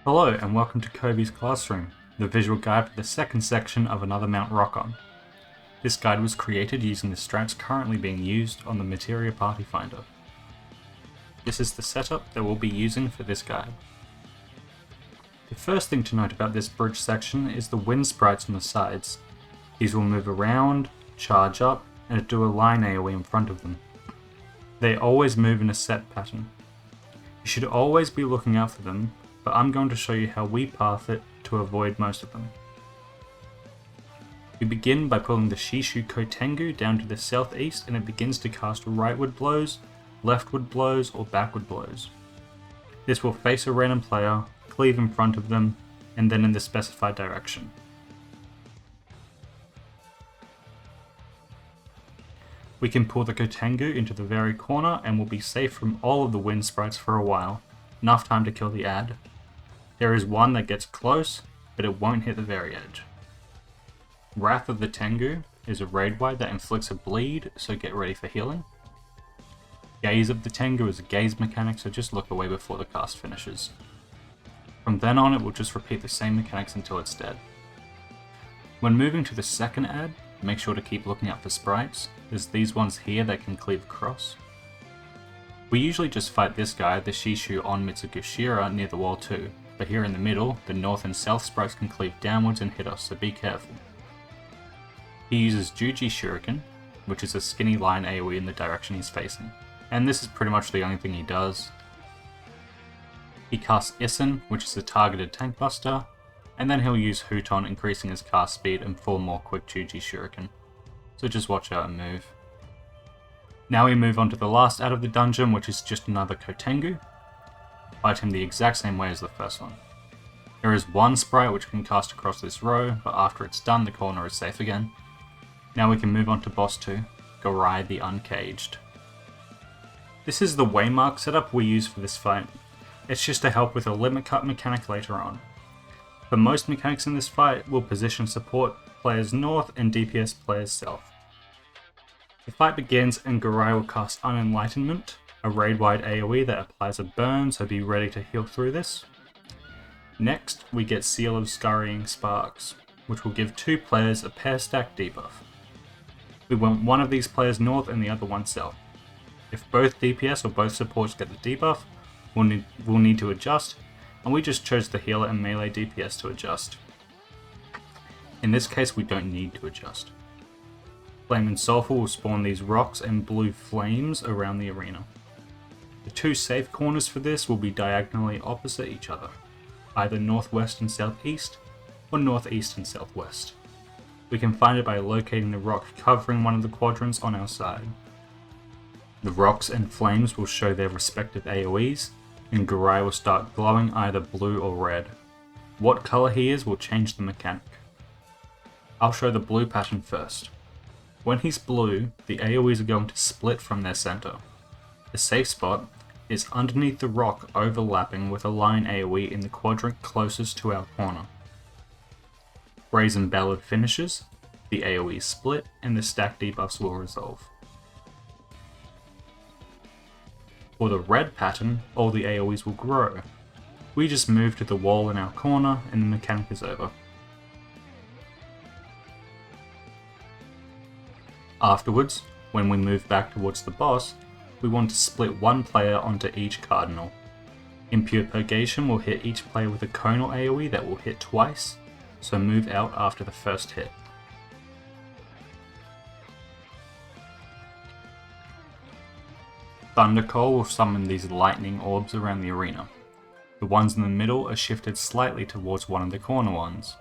Hello and welcome to Kobe's Classroom, the visual guide for the second section of Another Mount Rokkon. This guide was created using the strats currently being used on the Materia Party Finder. This is the setup that we'll be using for this guide. The first thing to note about this bridge section is the wind sprites on the sides. These will move around, charge up, and do a line AoE in front of them. They always move in a set pattern. You should always be looking out for them, but I'm going to show you how we path it to avoid most of them. We begin by pulling the Shishu Kotengu down to the southeast and it begins to cast rightward blows, leftward blows, or backward blows. This will face a random player, cleave in front of them, and then in the specified direction. We can pull the Kotengu into the very corner and will be safe from all of the wind sprites for a while, enough time to kill the ad. There is one that gets close, but it won't hit the very edge. Wrath of the Tengu is a raid wide that inflicts a bleed, so get ready for healing. Gaze of the Tengu is a gaze mechanic, so just look away before the cast finishes. From then on it will just repeat the same mechanics until it's dead. When moving to the second ad, make sure to keep looking out for sprites. There's these ones here that can cleave across. We usually just fight this guy, the Shishu on Mitsugushira, near the wall too, but here in the middle, the north and south sprites can cleave downwards and hit us, so be careful. He uses Juji Shuriken, which is a skinny line AoE in the direction he's facing, and this is pretty much the only thing he does. He casts Isen, which is a targeted tank buster, and then he'll use Huton, increasing his cast speed and 4 more quick Juji Shuriken, so just watch out and move. Now we move on to the last out of the dungeon, which is just another Kotengu. Fight him the exact same way as the first one. There is one sprite which can cast across this row, but after it's done the corner is safe again. Now we can move on to boss 2, Gorai the Uncaged. This is the waymark setup we use for this fight. It's just to help with a limit cut mechanic later on. For most mechanics in this fight, we'll position support players north and DPS players south. The fight begins and Gorai will cast Unenlightenment, a raid-wide AoE that applies a burn, so be ready to heal through this. Next, we get Seal of Scurrying Sparks, which will give 2 players a pair stack debuff. We want one of these players north and the other one south. If both DPS or both supports get the debuff, we'll need to adjust, and we just chose the healer and melee DPS to adjust. In this case, we don't need to adjust. Flame and Sulfur will spawn these rocks and blue flames around the arena. The 2 safe corners for this will be diagonally opposite each other, either northwest and southeast, or northeast and southwest. We can find it by locating the rock covering one of the quadrants on our side. The rocks and flames will show their respective AoEs, and Gorai will start glowing either blue or red. What colour he is will change the mechanic. I'll show the blue pattern first. When he's blue, the AoEs are going to split from their centre. The safe spot is underneath the rock overlapping with a line AoE in the quadrant closest to our corner. Brazen Ballad finishes, the AoE split, and the stack debuffs will resolve. For the red pattern, all the AoEs will grow. We just move to the wall in our corner and the mechanic is over. Afterwards, when we move back towards the boss, we want to split one player onto each cardinal. Impure Purgation will hit each player with a conal AoE that will hit twice, so move out after the first hit. Thundercall will summon these lightning orbs around the arena. The ones in the middle are shifted slightly towards one of the corner ones.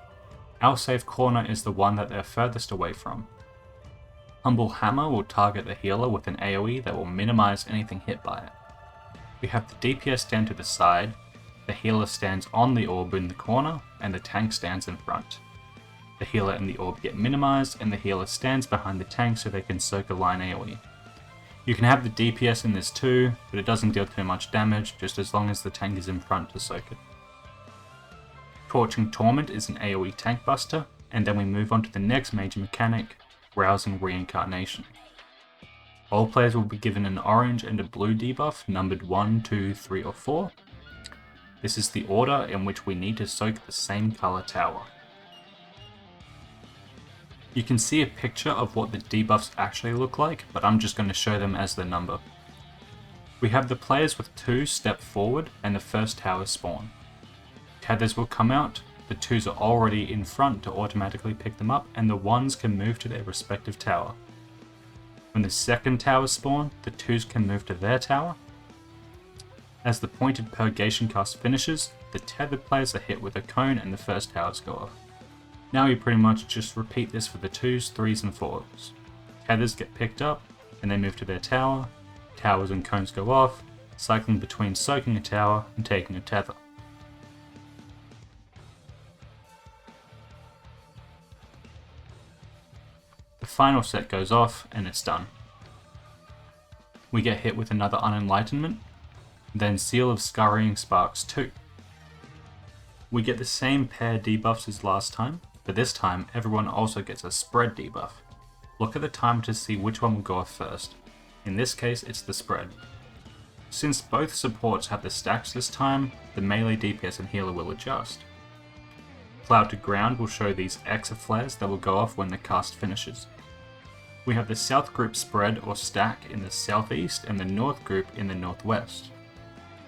Our safe corner is the one that they're furthest away from. Humble Hammer will target the healer with an AoE that will minimize anything hit by it. We have the DPS stand to the side, the healer stands on the orb in the corner, and the tank stands in front. The healer and the orb get minimized, and the healer stands behind the tank so they can soak a line AoE. You can have the DPS in this too, but it doesn't deal too much damage, just as long as the tank is in front to soak it. Torching Torment is an AoE tank buster, and then we move on to the next major mechanic, Rousing Reincarnation. All players will be given an orange and a blue debuff numbered 1, 2, 3 or 4. This is the order in which we need to soak the same color tower. You can see a picture of what the debuffs actually look like, but I'm just going to show them as the number. We have the players with 2 step forward and the first tower spawn. Tethers will come out, the 2s are already in front to automatically pick them up, and the 1s can move to their respective tower. When the second tower spawn, the 2s can move to their tower. As the pointed purgation cast finishes, the tethered players are hit with a cone and the first towers go off. Now you pretty much just repeat this for the 2s, 3s and 4s. Tethers get picked up and they move to their tower, towers and cones go off, cycling between soaking a tower and taking a tether. The final set goes off and it's done. We get hit with another Unenlightenment, then Seal of Scurrying Sparks 2. We get the same pair debuffs as last time, but this time everyone also gets a spread debuff. Look at the timer to see which one will go off first. In this case it's the spread. Since both supports have the stacks this time, the melee DPS and healer will adjust. Cloud to Ground will show these Exa flares that will go off when the cast finishes. We have the south group spread or stack in the southeast and the north group in the northwest.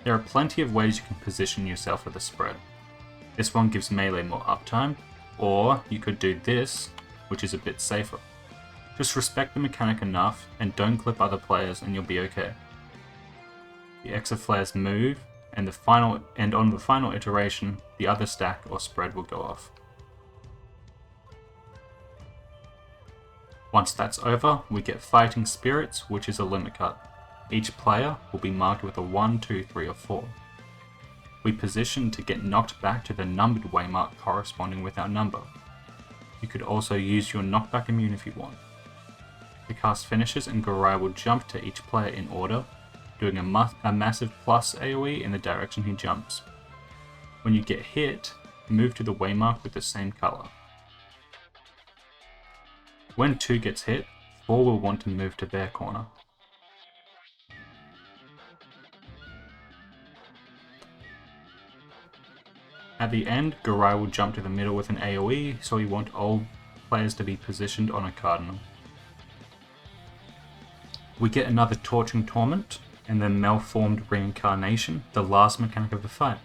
There are plenty of ways you can position yourself for the spread. This one gives melee more uptime, or you could do this, which is a bit safer. Just respect the mechanic enough and don't clip other players and you'll be okay. The Exa flares move, and on the final iteration, the other stack or spread will go off. Once that's over, we get Fighting Spirits, which is a limit cut. Each player will be marked with a 1, 2, 3 or 4. We position to get knocked back to the numbered waymark corresponding with our number. You could also use your knockback immune if you want. The cast finishes and Gorai will jump to each player in order, doing a massive plus AoE in the direction he jumps. When you get hit, move to the waymark with the same color. When 2 gets hit, 4 will want to move to their corner. At the end, Gorai will jump to the middle with an AoE, so we want all players to be positioned on a cardinal. We get another Torching Torment, and then Malformed Reincarnation, the last mechanic of the fight.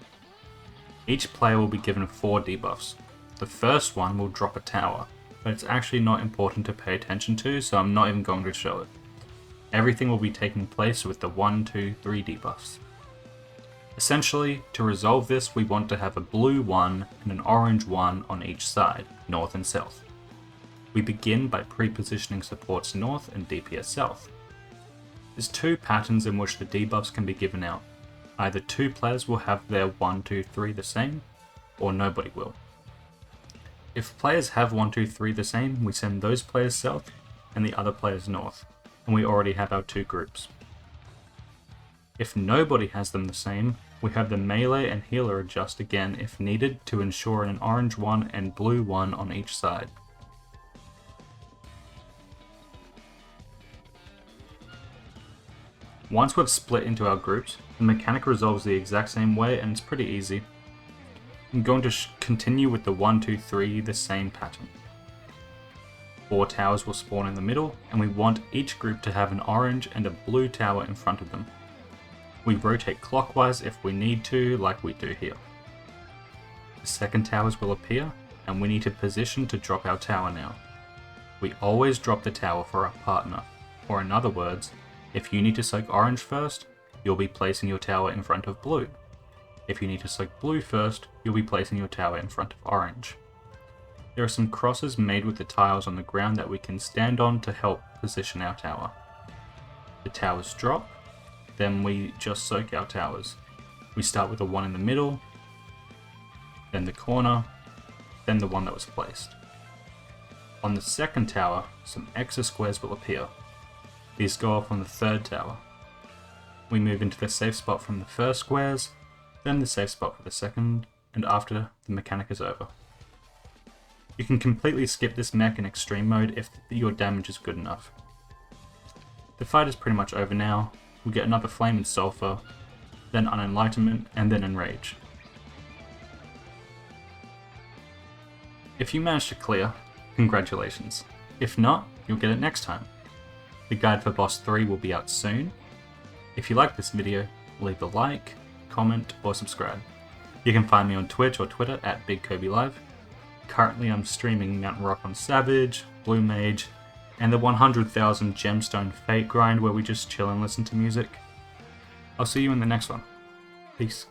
Each player will be given 4 debuffs. The first one will drop a tower, but it's actually not important to pay attention to, so I'm not even going to show it. Everything will be taking place with the 1, 2, 3 debuffs. Essentially, to resolve this, we want to have a blue 1 and an orange 1 on each side, north and south. We begin by pre-positioning supports north and DPS south. There's 2 patterns in which the debuffs can be given out. Either 2 players will have their 1, 2, 3 the same, or nobody will. If players have 1, 2, 3 the same, we send those players south and the other players north, and we already have our 2 groups. If nobody has them the same, we have the melee and healer adjust again if needed to ensure an orange 1 and blue 1 on each side. Once we've split into our groups, the mechanic resolves the exact same way and it's pretty easy. I'm going to continue with the 1, 2, 3 the same pattern. 4 towers will spawn in the middle, and we want each group to have an orange and a blue tower in front of them. We rotate clockwise if we need to, like we do here. The second towers will appear, and we need to position to drop our tower now. We always drop the tower for our partner, or in other words, if you need to soak orange first, you'll be placing your tower in front of blue. If you need to soak blue first, you'll be placing your tower in front of orange. There are some crosses made with the tiles on the ground that we can stand on to help position our tower. The towers drop, then we just soak our towers. We start with a 1 in the middle, then the corner, then the one that was placed. On the second tower, some Exa squares will appear. These go off on the third tower. We move into the safe spot from the first squares, then the safe spot for the second, and after, the mechanic is over. You can completely skip this mech in extreme mode if your damage is good enough. The fight is pretty much over now. We get another Flame and Sulfur, then Unenlightenment, and then Enrage. If you manage to clear, congratulations. If not, you'll get it next time. The guide for Boss 3 will be out soon. If you like this video, leave a like, comment, or subscribe. You can find me on Twitch or Twitter at BigKobeLive. Currently I'm streaming Mount Rokkon Savage, Blue Mage, and the 100,000 Gemstone Fate grind where we just chill and listen to music. I'll see you in the next one. Peace.